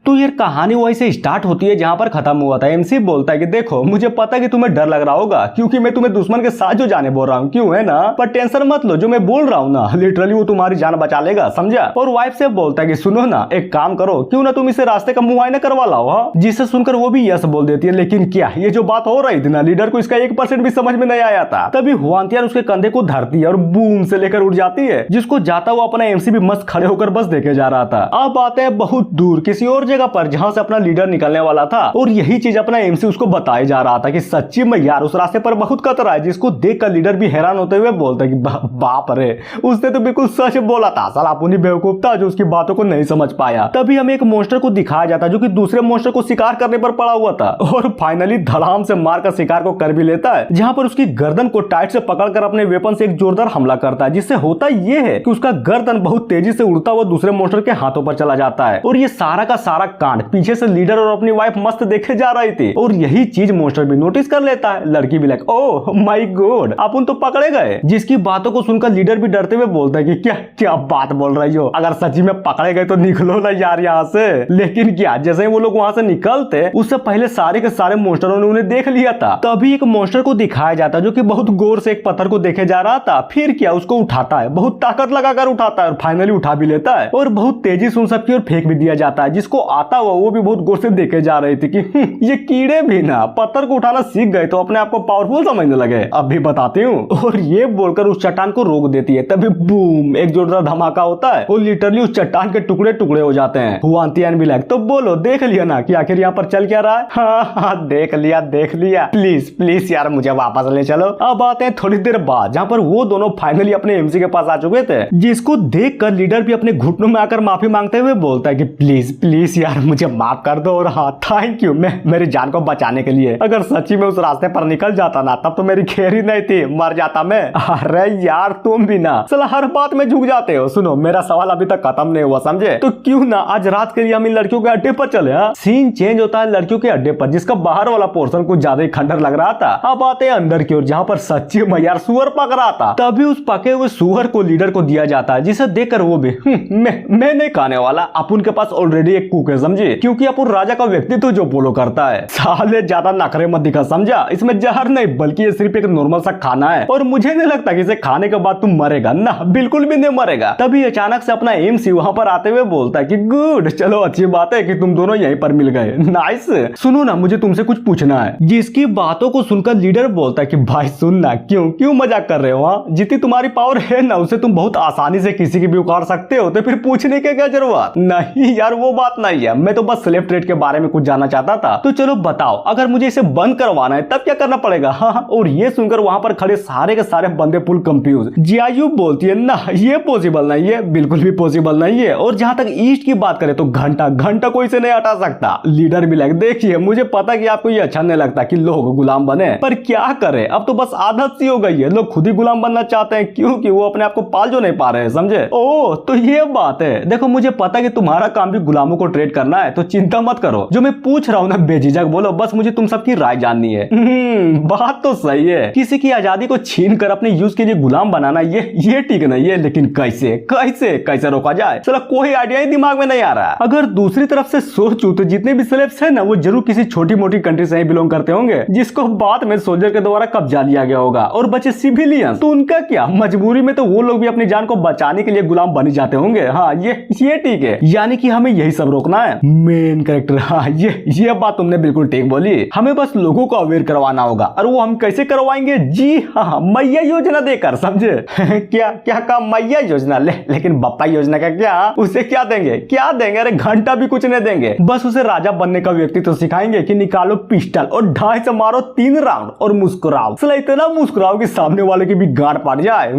तो ये कहानी वहीं से स्टार्ट होती है जहां पर खत्म हुआ था। एमसी बोलता है कि देखो मुझे पता है कि तुम्हें डर लग रहा होगा क्योंकि मैं तुम्हें दुश्मन के साथ जो जाने बोल रहा हूँ, क्यों है ना, पर टेंशन मत लो, जो मैं बोल रहा हूँ ना लिटरली वो तुम्हारी जान बचा लेगा, समझा। और वाइफ से बोलता है कि सुनो ना, एक काम करो, क्यों ना तुम इसे रास्ते का मुआयना करवा लाओ। जिसे सुनकर वो भी यस बोल देती है। लेकिन क्या ये जो बात हो रही थी ना, लीडर को इसका 1% भी समझ में नहीं आया था। तभी हुआंतियान उसके कंधे को धरती है और बूम से लेकर उड़ जाती है, जिसको जाता हुआ अपना एमसी भी मस्त खड़े होकर बस देखे जा रहा था। अब आते हैं बहुत दूर किसी और जगह पर जहां से अपना लीडर निकलने वाला था और यही चीज अपना एमसी उसको बताया जा रहा था कि सच्ची में यार उस रास्ते पर बहुत खतरा है, जिसको देखकर लीडर भी हैरान होते हुए बोलता है कि बाप रे, उसने तो बिल्कुल सच बोला था, साला अपनी बेवकूफ था जो उसकी बातों को नहीं समझ पाया। तभी हमें एक मॉन्स्टर को दिखाया जाता जो कि दूसरे मॉन्स्टर को शिकार करने पर पड़ा हुआ था और फाइनली धड़ाम से मारकर शिकार को कर भी लेता है, जहां पर उसकी गर्दन को टाइट से पकड़कर अपने वेपन से एक जोरदार हमला करता है, जिससे होता यह है कि उसका गर्दन बहुत तेजी से उड़ता हुआ दूसरे मॉन्स्टर के हाथों पर चला जाता है। और ये सारा का सारा कांड पीछे से लीडर और अपनी वाइफ मस्त देखे जा रही थी और यही चीज मॉन्स्टर भी नोटिस कर लेता है। लड़की भी लाइक ओह माय गॉड, अपन तो पकड़े गए। जिसकी बातों को सुनकर लीडर भी डरते हुए बोलता है कि क्या क्या बात बोल रही हो, अगर सच्ची में पकड़े गए तो निकलो ना यार यहाँ से। लेकिन क्या जैसे ही वो लोग वहां से निकलते उससे पहले सारे के सारे मॉन्स्टरों ने उन्हें देख लिया था। तभी एक मॉन्स्टर को दिखाया जाता जो कि बहुत गौर से एक पत्थर को देखे जा रहा था। फिर क्या उसको उठाता है, बहुत ताकत लगाकर उठाता है और फाइनली उठा भी लेता है और बहुत तेजी से उन सबकी ओर फेंक भी दिया जाता है। जिसको आता हुआ वो भी बहुत गौर से देखे जा रही थी कि ये कीड़े भी ना पत्थर को उठाना सीख गए तो अपने आप को पावरफुल समझने लगे। अब भी बताती हूँ। और ये बोलकर उस चट्टान को रोक देती है। तभी बूम एक जोरदार धमाका होता है और लिटरली उस चट्टान के टुकड़े टुकड़े हो जाते हैं। हुआंतियान भी लाइक तो बोलो देख लिया ना कि आखिर यहाँ पर चल क्या रहा है। हाँ देख लिया, प्लीज प्लीज यार मुझे वापस ले चलो। अब आते हैं थोड़ी देर बाद जहाँ पर वो दोनों फाइनली अपने एमसी के पास आ चुके थे, जिसको देखकर लीडर भी अपने घुटनों में आकर माफी मांगते हुए बोलता है कि प्लीज प्लीज यार मुझे माफ कर दो और हाँ थैंक यू मैं मेरी जान को बचाने के लिए। अगर सच्ची में उस रास्ते पर निकल जाता ना तब तो मेरी खेर ही नहीं थी, मर जाता मैं। अरे यार तुम भी ना साला हर बात में झुक जाते हो। सुनो मेरा सवाल अभी तक खत्म नहीं हुआ समझे, तो क्यों ना आज रात के लिए हम इन लड़कियों के अड्डे पर चले। सीन चेंज होता है लड़कियों के अड्डे पर, जिसका बाहर वाला पोर्शन कुछ ज्यादा ही खंडर लग रहा था। अब आते हैं अंदर की ओर जहाँ पर सच्ची में यार सुअर पक रहा था। तभी उस पके हुए सुअर को लीडर को दिया जाता है, जिसे देखकर वो भी मैं नहीं खाने वाला, अपन के पास ऑलरेडी एक कुक है समझे, क्योंकि अपन राजा का व्यक्तित्व जो फॉलो करता है। साले ज्यादा नखरे मत दिखा समझा, इसमें जहर नहीं बल्कि ये सिर्फ एक नॉर्मल सा खाना है और मुझे नहीं लगता कि इसे खाने के बाद तुम मरेगा ना, बिल्कुल भी नहीं मरेगा। तभी अचानक से अपना एमसी वहां पर आते हुए बोलता है कि गुड, चलो अच्छी बात है कि तुम दोनों यहीं पर मिल गए, नाइस। सुनो ना मुझे तुमसे कुछ पूछना है। जिसकी बातों को सुनकर लीडर बोलता है कि भाई सुनना, क्यों मजाक कर रहे हो। जितनी तुम्हारी पावर है ना उसे तुम बहुत आसानी से किसी की भी उखाड़ सकते हो, तो फिर पूछने की क्या जरूरत। नहीं यार वो बात नहीं है, मैं तो बस स्लेव ट्रेड के बारे में कुछ जानना चाहता था। तो चलो बताओ अगर मुझे इसे बंद करवाना है तब क्या करना पड़ेगा। हाँ और ये सुनकर वहां पर खड़े सारे के सारे बंदे फुल कंफ्यूज। जियायु बोलती है ना ये पॉसिबल नहीं है, बिल्कुल भी पॉसिबल नहीं है। और जहां तक ईस्ट की बात करें तो घंटा कोई से नहीं हटा सकता। लीडर भी लगे देखिए मुझे पता कि आपको ये अच्छा नहीं लगता कि लोग गुलाम बने, पर क्या करे अब तो बस आदत सी हो गई है, लोग खुद ही गुलाम बनना चाहते हैं क्योंकि वो अपने आप को पाल जो नहीं पा रहे हैं समझे। ओह तो ये बात है, देखो मुझे पता कि तुम्हारा काम भी गुलामों को ट्रेड करना है, तो चिंता मत करो, जो मैं पूछ रहा हूँ ना बेझिझक बोलो, बस मुझे तुम सबकी राय जाननी है। बात तो सही है, किसी की आजादी को छीन कर अपने यूज के लिए गुलाम बनाना ये ठीक नहीं है, लेकिन कैसे रोका जाए चलो कोई आइडिया ही दिमाग में नहीं आ रहा। अगर दूसरी तरफ से सोचूं तो जितने भी स्लेव्स हैं ना वो जरूर किसी छोटी मोटी कंट्री से ही बिलोंग करते होंगे, जिसको बाद में सोल्जर के द्वारा कब्जा लिया गया होगा। और बचे सिविलियन, तो उनका क्या, मजबूरी में तो वो लोग भी अपनी जान को बचाने के लिए गुलाम बनी जाते होंगे। हाँ ये ठीक है, यानी कि हमें यही सब रोकना है। मेन कैरेक्टर, हाँ ये बात तुमने बिल्कुल ठीक बोली, हमें बस लोगों को अवेयर करवाना होगा। और वो हम कैसे करवाएंगे, जी हाँ मैया योजना देकर समझे। क्या काम मैया योजना, लेकिन बप्पा योजना का क्या, उसे क्या देंगे अरे घंटा भी कुछ नहीं देंगे, बस उसे राजा बनने का व्यक्तित्व सिखाएंगे कि निकालो पिस्टल और ढाई से मारो 3 राउंड और मुस्कुराओ। साला इतना मुस्कुराओ कि सामने वाले की भी गांड पड़ जाए।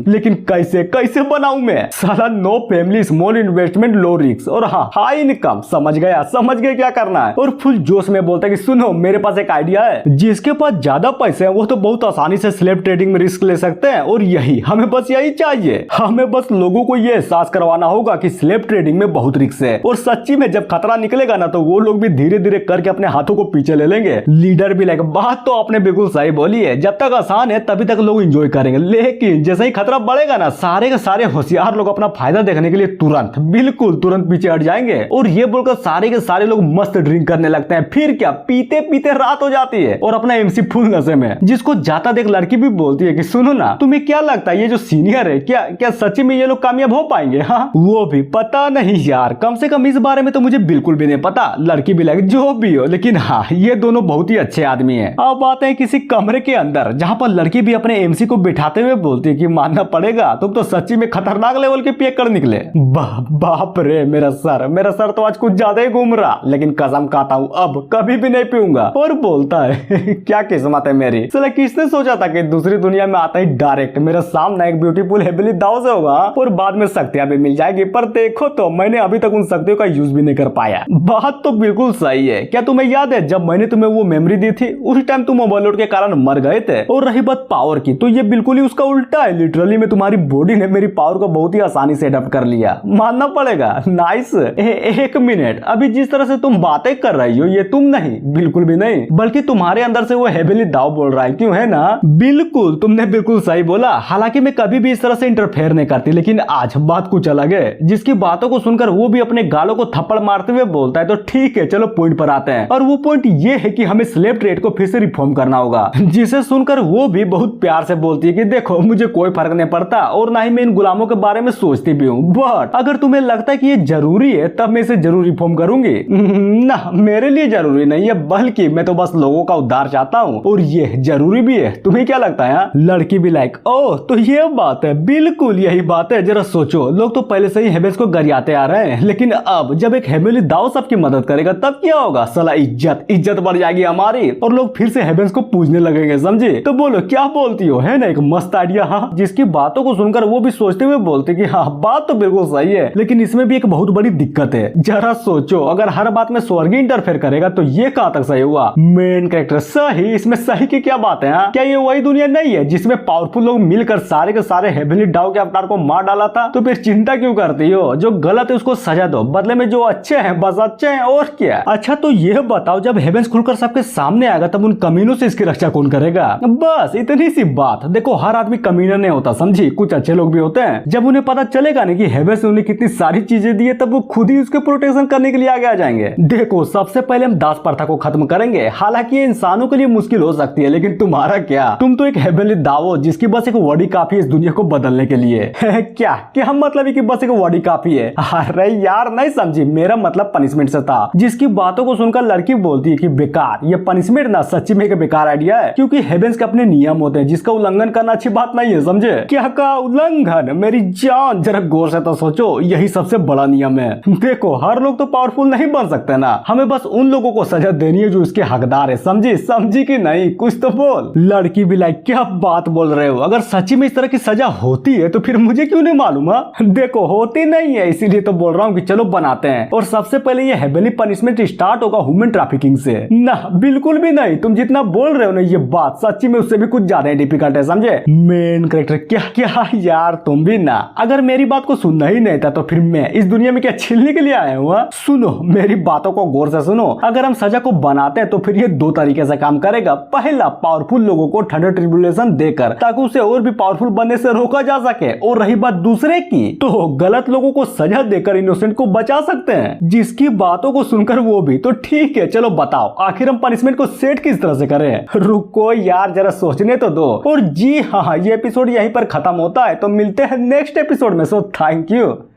लेकिन कैसे बनाऊं मैं, साला no family, small investment, low risk और हाँ हाई इनकम। समझ गए क्या करना है। और फुल जोश में बोलता है कि सुनो मेरे पास एक आइडिया है, जिसके पास ज्यादा पैसे हैं वो तो बहुत आसानी से स्लेव ट्रेडिंग में रिस्क ले सकते हैं, और हमें बस यही चाहिए। हमें बस लोगों को ये एहसास करवाना होगा कि स्लेव ट्रेडिंग में बहुत रिस्क है, और सच्ची में जब खतरा निकलेगा ना तो वो लोग भी धीरे धीरे करके अपने हाथों को पीछे ले लेंगे। लीडर भी लगे बात तो आपने बिल्कुल सही बोली है, जब तक आसान है तभी तक लोग एंजॉय करेंगे, लेकिन जैसे ही खतरा बढ़ेगा ना सारे के सारे होशियार लोग अपना फायदा देखने के लिए तुरंत पीछे हट जाएंगे। और और ये बोलकर सारे के सारे लोग मस्त ड्रिंक करने लगते हैं। फिर क्या, पीते पीते रात हो जाती है और अपना एमसी फुल नशे में। जिसको जाता देख लड़की भी बोलती है कि सुनो ना, तुम्हें क्या लगता है ये जो सीनियर है क्या क्या सच्ची में ये लोग कामयाब हो पाएंगे? हाँ वो भी पता नहीं यार, कम से कम इस बारे में तो मुझे बिल्कुल भी नहीं पता। लड़की भी लगे जो भी हो, लेकिन हाँ ये दोनों बहुत ही अच्छे आदमी है। अब आते हैं किसी कमरे के अंदर जहाँ पर लड़की भी अपने एमसी को बिठाते हुए बोलती है कि मानना पड़ेगा तुम तो सच्ची में खतरनाक लेवल के पिए कर निकले। बाप रे, मेरा सर तो आज कुछ ज्यादा ही घूम रहा, लेकिन कसम खाता हूँ अब कभी भी नहीं पीऊंगा। और बोलता है क्या किस्मत है मेरी, साला किसने सोचा था कि दूसरी दुनिया में आता ही डायरेक्ट मेरे सामने एक ब्यूटीफुल हेबली दाव से होगा और बाद में शक्तियां भी मिल जाएगी। पर देखो तो मैंने अभी तक उन शक्तियों का यूज भी नहीं कर पाया। बात तो बिल्कुल सही है। क्या तुम्हें याद है जब मैंने तुम्हें वो मेमोरी दी थी, उस टाइम तुम ओवरलोड के कारण मर गए थे। और रही बात पावर की, तो ये बिल्कुल ही उसका उल्टा है। लिटरली में तुम्हारी बॉडी ने मेरी पावर को बहुत ही आसानी से अडॉप्ट कर लिया, मानना पड़ेगा। नाइस। एक मिनट, अभी जिस तरह से तुम बातें कर रही हो ये तुम नहीं, बिल्कुल भी नहीं, बल्कि तुम्हारे अंदर से वो हेबली दाव बोल रहा है, क्यों है ना? बिल्कुल, तुमने बिल्कुल सही बोला। हालांकि मैं कभी भी इस तरह से इंटरफेयर नहीं करती, लेकिन आज बात कुछ अलग है। जिसकी बातों को सुनकर वो भी अपने गालों को थप्पड़ मारते हुए बोलता है तो ठीक है चलो पॉइंट पर आते हैं। और वो पॉइंट ये है कि हमें स्लेव ट्रेड को फिर से रिफॉर्म करना होगा। जिसे सुनकर वो भी बहुत प्यार से बोलती है कि देखो मुझे कोई फर्क नहीं पड़ता और ना ही मैं इन गुलामों के बारे में सोचती भी हूँ, बट अगर तुम्हें लगता है कि ये जरूरी है तब मैं इसे जरूर रिफॉर्म करूंगी। ना, मेरे लिए जरूरी नहीं है, बल्कि मैं तो बस लोगों का उद्धार चाहता हूँ और ये जरूरी भी है। तुम्हें क्या लगता है? लड़की भी लाइक ओह तो ये बात है, बिल्कुल यही बात है। जरा सोचो, लोग तो पहले से ही हेबेस को गरियाते आ रहे हैं, लेकिन अब जब एक हेबेली दाव सबकी मदद करेगा तब क्या होगा? साला इज्जत बढ़ जाएगी हमारी और लोग फिर से हेबेस को पूजने लगेंगे, समझे? तो बोलो क्या बोलती हो? है ना एक मस्त आइडिया। हाँ, जिसकी बातों को सुनकर वो भी सोचते हुए बोलते कि हाँ बात तो बिल्कुल सही है, लेकिन इसमें भी एक बहुत बड़ी दिक्कत है। जरा सोचो, अगर हर बात में स्वर्ग इंटरफेयर करेगा तो ये कहाँ तक सही हुआ? मेन कैरेक्टर सही, इसमें सही की क्या बात है? हाँ? क्या ये वही दुनिया नहीं है जिसमें पावरफुल लोग मिलकर सारे के सारे हेबली दाव के अवतार को मार डाला था? तो फिर चिंता क्यों करती हो? जो गलत है उसको सजा दो, बदले में जो अच्छे हैं बस अच्छे हैं, और क्या। अच्छा तो ये बताओ, जब हेवेंस खुलकर सबके सामने आएगा तब उन कमीनों से इसकी रक्षा कौन करेगा? बस इतनी सी बात। देखो हर आदमी कमीना नहीं होता, समझी? कुछ अच्छे लोग भी होते हैं। जब उन्हें पता चलेगा नहीं कि हेवेंस ने उन्हें कितनी सारी चीजें दी है, तब वो खुद ही उसके प्रोटेक्शन करने के लिए आगे आ जाएंगे। देखो सबसे पहले हम दास प्रथा को खत्म करेंगे। हालांकि ये इंसानों के लिए मुश्किल हो सकती है, लेकिन तुम्हारा क्या? तुम तो एक हेबली दाव जिसकी बस एक वर्ड काफी है इस दुनिया को बदलने के लिए। क्या मतलब है कि बस एक वर्ड काफी है? अरे यार नहीं समझी, मेरा मतलब पनिशमेंट से था। जिसकी बातों को सुनकर लड़की बोलती है कि बेकार, ये पनिशमेंट ना सच्ची में एक बेकार आइडिया है, क्योंकि हेवेंस के अपने नियम होते हैं जिसका उल्लंघन करना अच्छी बात नहीं है, समझे? क्या का उल्लंघन? मेरी जान जरा गौर से तो सोचो, यही सबसे बड़ा नियम है। देखो हर लोग तो पावरफुल नहीं बन सकते ना, हमें बस उन लोगों को सजा देनी है जो इसके हकदार है, समझी कि नहीं? कुछ तो बोल। लड़की भी लाइक क्या बात बोल रहे हो? अगर सच्ची में इस तरह की सजा होती है तो फिर मुझे क्यों नहीं मालूम? देखो होती नहीं है, इसीलिए तो बोल रहा हूँ कि चलो बनाते हैं। और सबसे पहले ये हेबली पनिशमेंट स्टार्ट होगा ह्यूमन ट्रैफिकिंग से। ना बिल्कुल भी नहीं, तुम जितना बोल रहे हो ना ये बात सच्ची में उससे भी कुछ ज्यादा डिफिकल्ट है, समझे? मेन कैरेक्टर क्या यार तुम भी ना, अगर मेरी बात को सुनना ही नहीं था तो फिर मैं इस दुनिया में क्या छीलने के लिए आया हूँ? सुनो मेरी बातों को गौर से सुनो। अगर हम सजा को बनाते हैं तो फिर ये दो तरीके से काम करेगा। पहला, पावरफुल लोगों को ठंडा ट्रिब्यूलेशन देकर ताकि उसे और भी पावरफुल बनने से रोका जा सके। और रही बात दूसरे की, तो गलत लोगों को सजा देकर इनोसेंट को बचा सकते हैं। जिसकी बातों को सुनकर वो भी तो ठीक है चलो बताओ आखिर हम पनिशमेंट को सेट किस तरह से करें? रुको यार जरा सोचने तो दो। और जी हाँ, ये एपिसोड यहीं पर खत्म होता है, तो मिलते हैं नेक्स्ट एपिसोड में। So thank you.